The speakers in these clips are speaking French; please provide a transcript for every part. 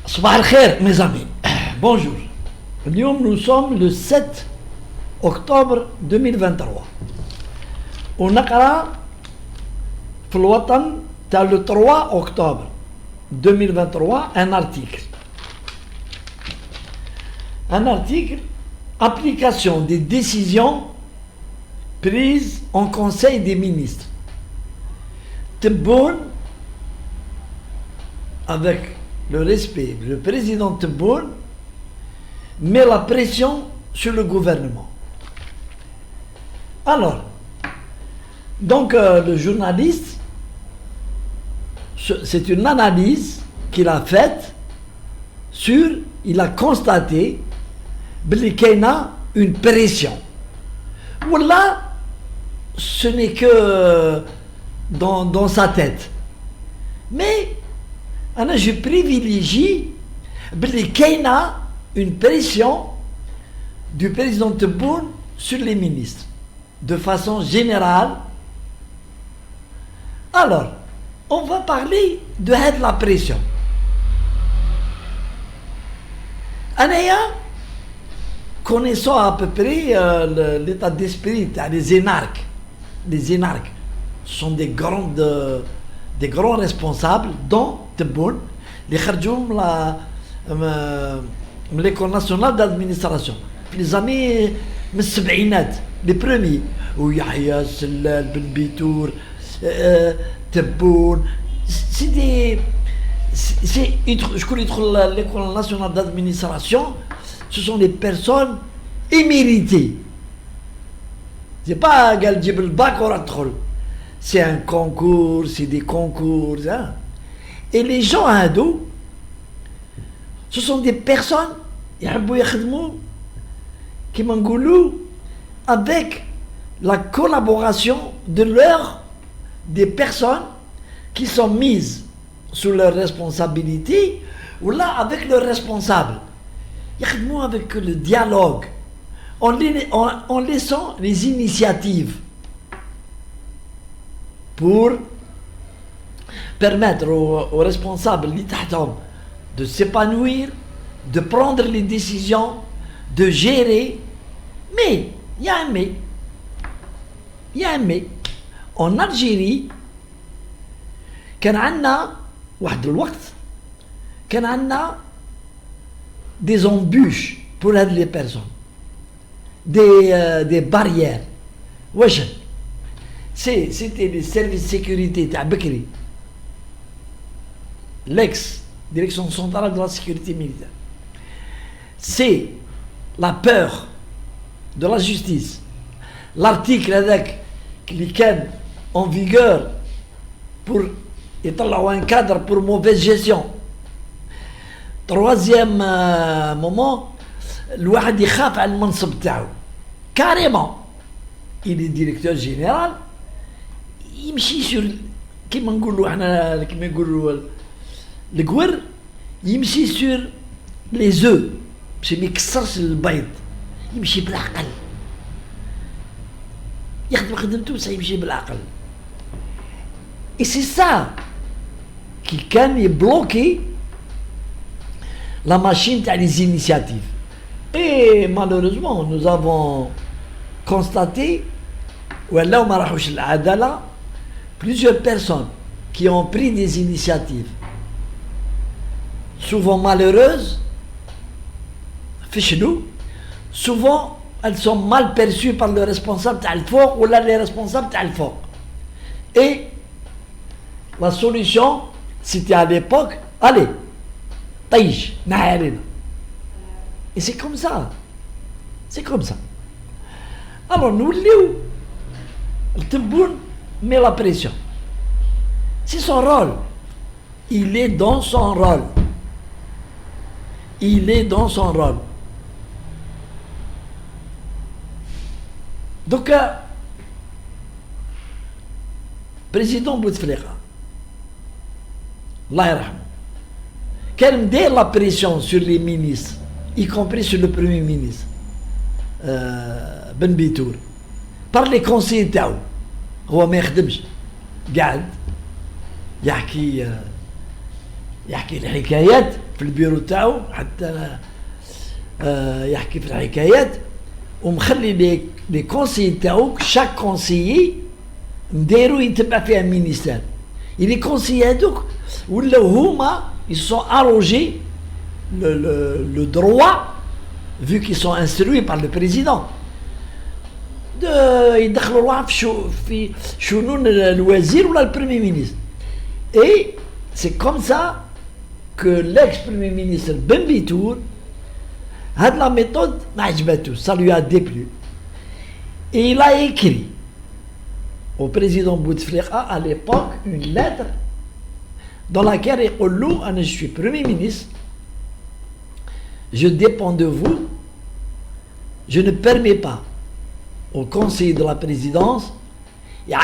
صباح الخير mes amis. Bonjour. اليوم nous sommes le 7 octobre 2023 ونقرأ في الوطن تاع le 3 octobre 2023 un article application des décisions prises en conseil des ministres. Tebboune, avec le respect, le président Tebboune met la pression sur le gouvernement. Alors, donc le journaliste, c'est une analyse qu'il a faite il a constaté qu'il y a une pression. Voilà, ce n'est que dans sa tête. Mais je privilégie qu'il y a une pression du président Tebboune sur les ministres, de façon générale. Alors, on va parler de la pression. Connaissons à peu près l'état d'esprit des énarques. Les énarques sont des grands responsables, dont Tebboune, les kharjoum l'école nationale d'administration. Les années 70, les premiers, où Yahya Sellal, Ben Bitour, Tebboune, je connais l'école nationale d'administration, ce sont des personnes éméritées. C'est pas Galjib le bac ou Radkhol. C'est un concours, c'est des concours. Hein. Et les gens hindous, ce sont des personnes qui m'engoulou avec la collaboration des personnes qui sont mises sous leur responsabilité ou là avec leurs responsables. Avec le dialogue, en laissant les initiatives pour permettre aux responsables de s'épanouir, de prendre les décisions, de gérer. Mais, il y a un mais. En Algérie, كان عندنا واحد الوقت كان عندنا des embûches pour aider les personnes, des barrières. C'était les services de sécurité تاع بكري, l'ex-direction centrale de la sécurité militaire. C'est la peur de la justice. L'article avec qui est en vigueur pour يطلعوا un cadre pour mauvaise gestion. Troisième moment, الواحد يخاف على المنصب تاعو. Carrément, il est directeur général, يمشي sur كيما نقولوا احنا كيما يقولوا القور, يمشي sur les œufs باش ما يكسرش البيض, يمشي بالعقل, يخدم خدمته بصح يمشي بالعقل. Et c'est ça qui كان يبلوكي la machine des initiatives. Et malheureusement, nous avons constaté plusieurs personnes qui ont pris des initiatives, souvent malheureuses, souvent elles sont mal perçues par le responsable ou les responsables d'Alfort. Et la solution, c'était à l'époque, allez, طيش نعالنا. Et c'est comme ça. C'est comme ça. Alors nous, le Tebboune met la pression. C'est son rôle. Il est dans son rôle. Il est dans son rôle. Donc, président Bouteflika, Allah yarhamou, qu'elle met la pression sur les ministres, y compris sur le premier ministre, Ben Bitour, par les conseillers تاعو. هو ما يخدمش, قاعد يحكي الحكايات في البيرو تاعو حتى يحكي في الحكايات ومخلي لي كونسيي تاعو شاك كونسيي نديرو يتبع فيها مينيستير. لي كونسيي هذوك ولاو هما يسون اروجي le droit vu qu'ils sont instruits par le président يدخلوا روحهم في شؤون الوزير ولا البريمي مينيستر. Et c'est comme ça que l'ex-premier ministre Ben Bitour la méthode ça lui a déplu. Et il a écrit au président Bouteflika à l'époque une lettre dans laquelle il dit je suis premier ministre, je dépends de vous, je ne permets pas au conseil de la présidence et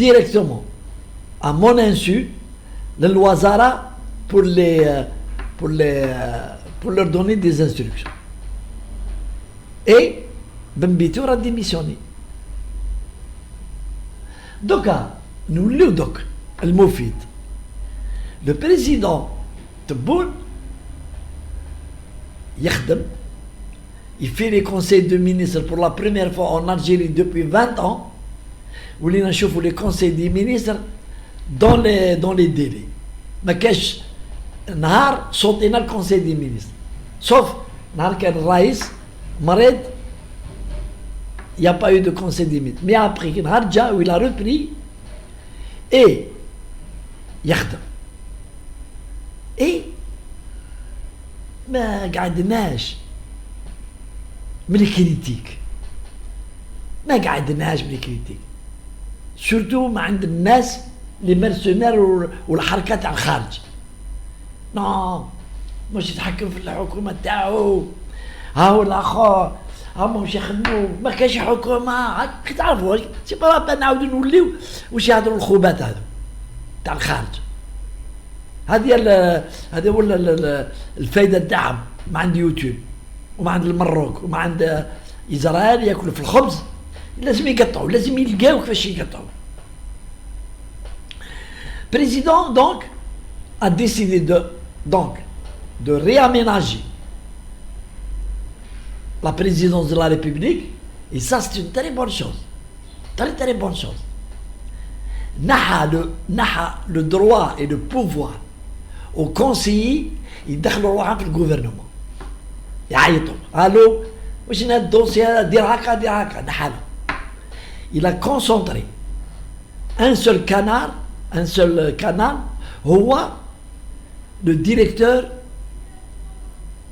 directement à mon insu le Wazara pour leur donner des instructions. Et Ben Bitour a démissionné. Donc, nous le doc, le Moufid. Le président Tebboune, il fait les conseils de ministres pour la première fois en Algérie depuis 20 ans. Où les les conseils des ministres dans les délais. Mais qu'est-ce Nahar sauté dans le conseil des ministres. Sauf Nahar Ken Raïs, Mared, il n'y a pas eu de conseil des ministres. Mais après, Nahar où il a repris et Yakhda. Et ما قعدناش من الكريتيك ما قعدناش من الكريتيك سورتو ما عند الناس لي مرسونير والحركات على الخارج نو مش يتحكم في الحكومه تاعو ها هو الاخر هما واش يخدموا ما كاينش حكومه هاك تعرفوا سي با نعاودو نوليو واش يهضروا الخوبات هذو تاع الخارج. هذه ولا الفايده تاعهم ما عند يوتيوب وما عند المروك وما عند إسرائيل ياكلوا في الخبز لازم يقطعوا لازم يلقاو كيفاش يقطعوا. Président donc a décidé de réaménager la présidence de la République et ça c'est une très bonne chose, très bonne chose. Naha le droit et le pouvoir aux conseillers يدخلوا روحهم في الجوفرنمون يعيطوا الو واش هذا الدوسي هذا دير هكا نحالو. Il a concentré un seul canal هو le directeur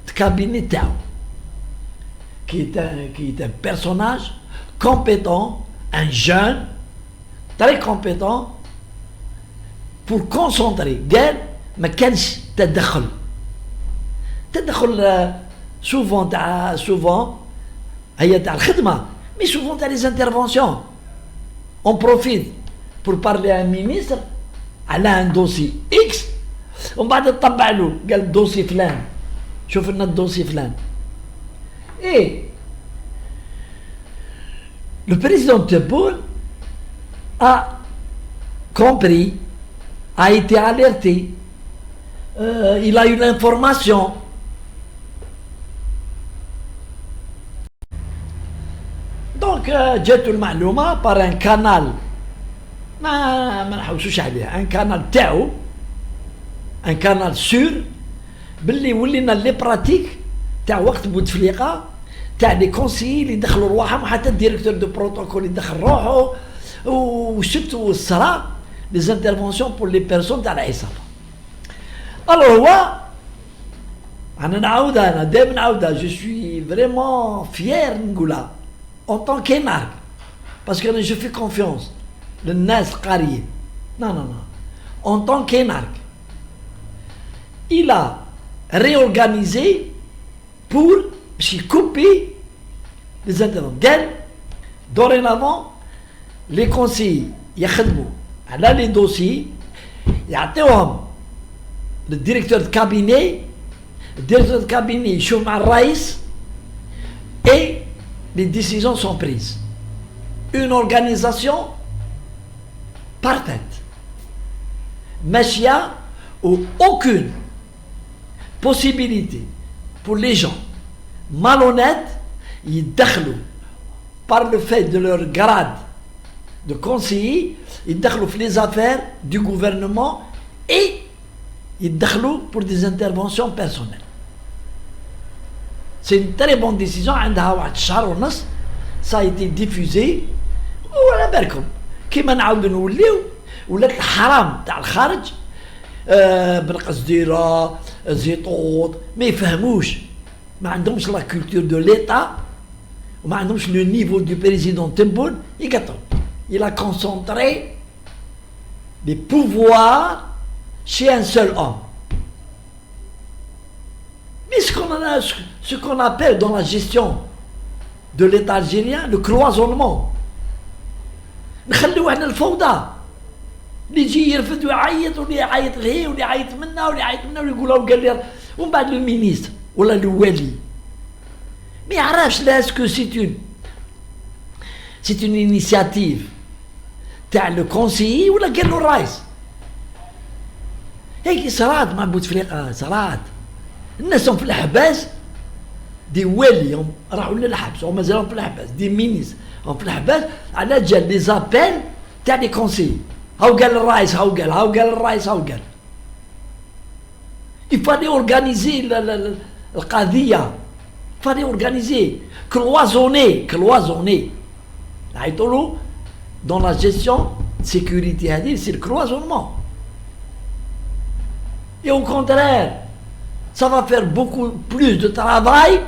de cabinet تاعو qui est un personnage compétent, un jeune très compétent pour concentrer قال ما كانش تدخل souvent هي تاع الخدمه mais souvent تاع les interventions on profite pour parler à un ministre على un dossier X ومن بعد تطبع له قال الدوسي فلان شوف لنا الدوسي فلان. Et le président Tebboune a compris, a été alerté, il a eu l'information. Donc جاته المعلومة par un canal ما نحوسوش عليه un canal تاعو un canal sûr باللي ولينا لي براتيك تاع وقت بوتفليقة تاع لي كونسيي اللي يدخلوا رواحهم حتى الديريكتور دو بروتوكول يدخل روحه وشتو الصرا لي زانترفونسيون بور لي بيرسون تاع العصابة. الوغ هو انا نعاودها دائما نعاودها جو سوي فريمون فيير نقولها en tant qu'énarque parce que je fais confiance للناس قاريين non en tant qu'énarque il a réorganisé pour couper les intervenants. Dorénavant, les conseillers يخدموا على les dossiers يعطيوهم le directeur de cabinet يشوف مع الرئيس et les décisions sont prises. Une organisation parfaite. ماشية où aucune possibilité pour les gens malhonnêtes, ils دخلوا par le fait de leur grade de conseiller, ils دخلوا في les affaires du gouvernement et ils دخلوا pour des interventions personnelles. C'est une très bonne décision. عندها واحد شهر ونص ça a été diffusé وعلى بالكم كيما نعاودوا نوليو ولات الحرام تاع الخارج بن قصديرة زيطوط ما يفهموش ما عندهمش لا كولتور دو ليتا وما عندهمش لو نيفو دو بريزيدون تبون يقطعوا. Il a concentré les pouvoirs chez un seul homme. Mais ce qu'on appelle dans la gestion de l'État algérien le cloisonnement. نخليو احنا الفوضى اللي يجي يرفد ويعيط واللي يعيط لهي واللي يعيط منا واللي يعيط منا واللي يقولوا قال لي ومن بعد المينيستر ولا الوالي ما يعرفش لا اسكو سي اون انيسياتيف تاع لو كونسيي ولا قال له الرئيس. هيك صرات مع بوتفليقه صرات الناس هم في الحباس دي والي راحوا للحبس وما زالوا في الحباس دي مينيستر هم في الحباس على جال لي زابيل تاع لي كونسيي هاو قال الرئيس هاو قال الرئيس هاو قال. Il fallait organiser القضية il fallait organiser cloisonner نعيطولو dans la gestion sécurité هذه c'est le cloisonnement. Et au contraire ça va faire beaucoup plus de travail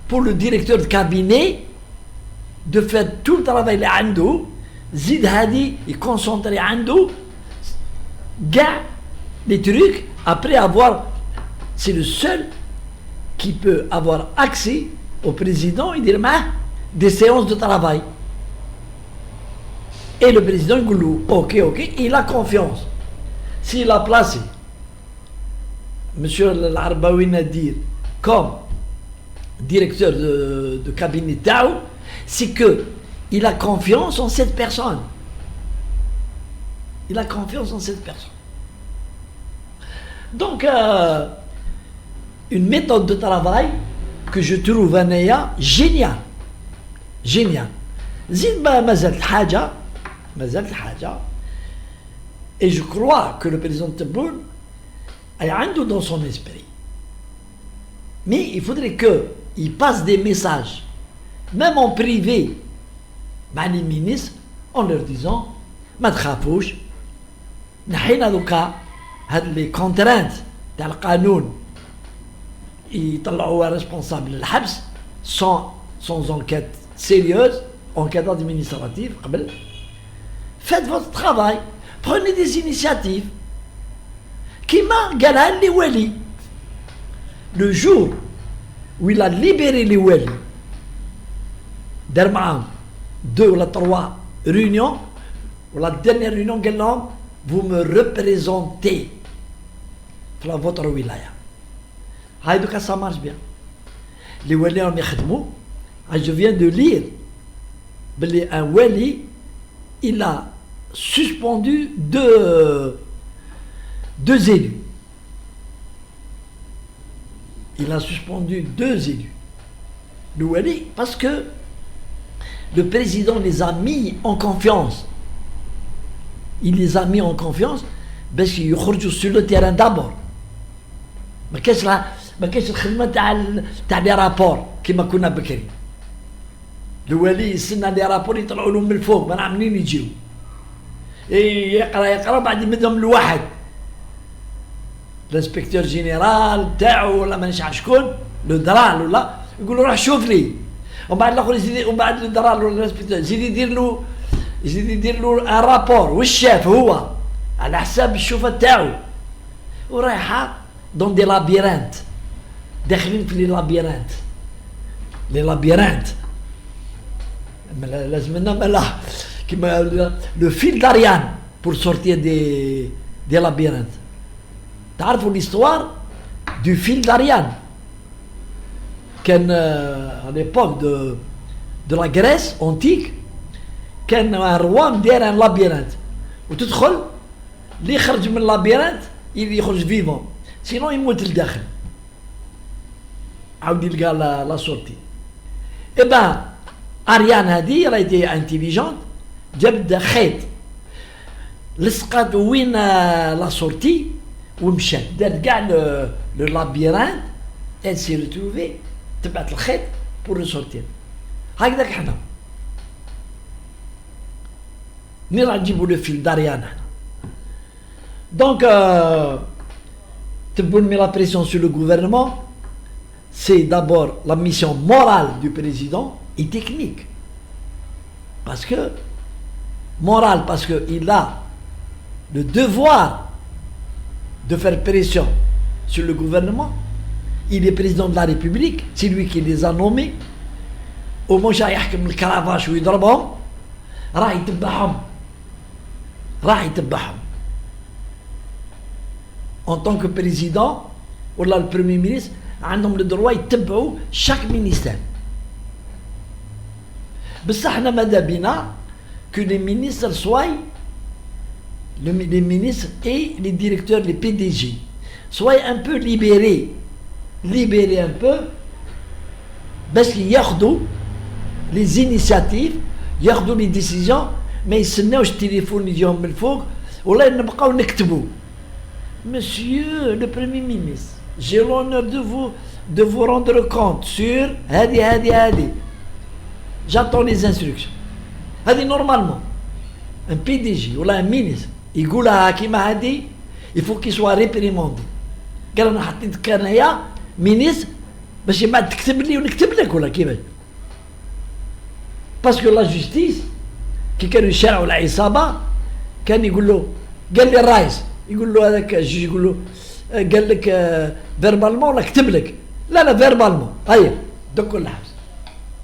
pour le directeur de cabinet de faire tout le travail اللي عنده زيد هادي يكونسونطري عنده كاع les trucs après avoir c'est le seul qui peut avoir accès au président et dire des séances de travail et le président يقول له ok il a confiance s'il a placé monsieur العرباوي Nadir comme directeur de cabinet تاعو c'est que il a confiance en cette personne. Il a confiance en cette personne. Donc, une méthode de travail que je trouve أنايا géniale. Géniale. زيد ما زالت الحاجة. Et je crois que le président Tebboune a عنده dans son esprit. Mais il faudrait qu'il passe des messages, même en privé, مع les ministres en leur disant ما تخافوش نحينا دوكا هاد لي كونترانت تاع القانون يطلعوها ريسبونسابل للحبس sans enquête sérieuse enquête administrative قبل. Faites votre travail, prenez des initiatives كيما قالها لي والي le jour où il a libéré les والي دار معاهم 2 ou 3 réunions ou la dernière réunion قال لهم vous me représentez dans votre wilaya. هاي دوكا ça marche bien. les والي راهم يخدموا. je viens de lire بلي un wali il a suspendu 2 élus. Il a suspendu 2 élus. Le wali parce que le président les a mis en confiance. Il les a mis en confiance باش يخرجوا sur le terrain d'abord. ما كاينش الخدمه تاع لي رابور كيما كنا بكري. الولي يستنى لي رابور يطلعوا لهم من الفوق ما نعرف منين يجيو. يقرا بعد يمدهم لواحد. الانسبكتور جينيرال تاعو ولا مانيش عارف شكون لو درال ولا يقول له روح شوف لي. ومن بعد الاخر يزيد ومن بعد الدرال ولا الانسبكتور يزيد يدير له ان رابور والشاف هو على حساب الشوفه تاعو ورايحه دون دي لابيرانت داخلين في لي لابيرانت لازم لنا مالا كيما لو فيل داريان بور سورتير دي لابيرانت. تعرفوا ليستوار دو فيل داريان كان à l'époque de la Grèce antique كان الروام داير ان لابيرانت وتدخل اللي يخرج من اللابيرانت يخرج فيفون سينو يموت لداخل عاود يلقى لا سورتي. اي بان اريان هذه راه دي انتيليجونت، جابت خيط لصقات وين لا سورتي ومشات دارت كاع لو لابيرانت، elle s'est retrouvée تبعت الخيط بور سورتير. هكذاك حنا ملي راح نجيبوا لو فيل داريان حنا. دونك تبون مي لا بريسيون سور لو غوفرنمون. C'est d'abord la mission morale du président et technique. Parce que, morale, parce qu'il a le devoir de faire pression sur le gouvernement. Il est président de la République, c'est lui qui les a nommés. Au moins, il يحكم الكرافاش ويضربهم، راح يتبعهم. En tant que président, ou là le premier ministre, عندهم le droit يتبعوا chaque ministère. بصح حنا ماذا بينا que les ministres soient les ministres et les directeurs, les PDG soient un peu libérés un peu باش ياخذوا les initiatives، ياخذوا les décisions، ما يستناوش التليفون يجيهم من الفوق ولا نبقاو نكتبوا. Monsieur le Premier ministre, j'ai l'honneur de vous rendre compte sur هذه. J'attends les instructions. هذه normalement un PDG ولا un ministre يقولها كيما هذه il faut qu'il soit réprimandé. قال انا حطيتك انايا مينيستر باش بعد تكتب لي ونكتب لك ولا كيفاش؟ باسكو لا جوستيس كي كانوا يشرعوا العصابه كان يقول له، قال لي الرئيس يقول له هذاك الجوج يقول له قال لك فيربالمون ولا كتب لك؟ لا فيربالمون. هيا دكوا الحبس.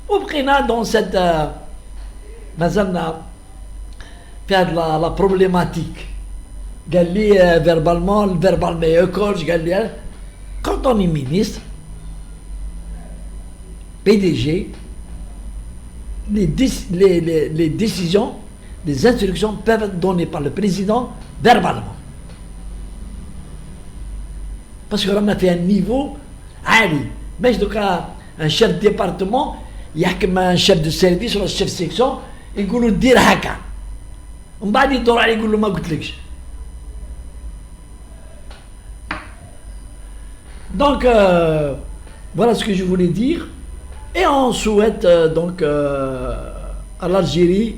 وبقينا دون سيت مازلنا في هاد لا بروبليماتيك. قال لي فيربالمون، الفيربال ما ياكلش. قال لي quand on est ministre PDG, les décisions, les instructions peuvent être données par le président verbalement. Parce qu'on a fait un niveau عالي. ماشي دوكا un chef de département يحكم un chef de service ولا chef de section يقولوا دير هكا ومن بعد يدور عليه يقول له ما قلتلكش. Donc voilà ce que je voulais dire. Et on souhaite donc à l'Algérie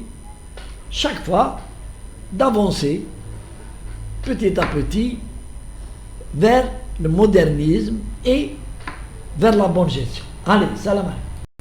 chaque fois d'avancer petit à petit vers le modernisme et vers la bonne gestion. Allez, salam alaikum.